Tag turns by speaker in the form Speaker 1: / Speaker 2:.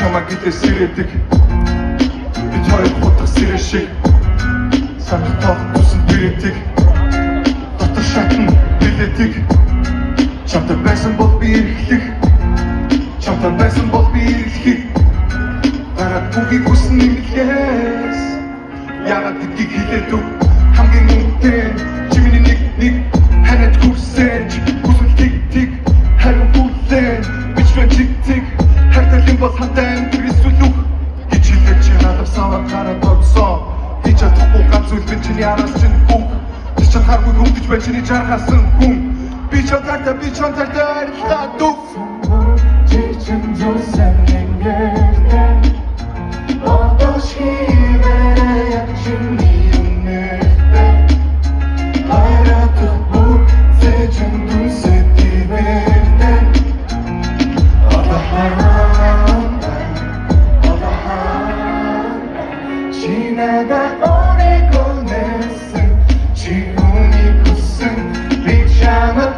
Speaker 1: Чамаа гэлээ сэрээдэг бид хоёр хутга сэрээ шиг санахтаа тусан бирэтиг дотор шатн билетиг чамтай байсан бол би ирэхлэх чамтай байсан бол би ирэхлэх дараа бүгийг хүснэ нэмэлээс яагаад гэдгийг хэлээд өг хамгийн үнэтэй чимний нэг ханад хүсэж хүсэл тиг харин бүлэн бичвэн чиг харталын бол хантай амьдрис үлүх хичээлээ чи надад савар хараад тогсон хич чадахгүй ганц үл би чиний араас чинь бүх чи чадхааргүй хөвдөж байна чиний жаргасан хүн би чамтай арилаа дух чи чин зөсөн ингэртэй одоо шивээ яг чиний үнэтэй хараад бүх зэжин дүнсээ тивэртэй Nada ore con esse, ci unico sen, diciamo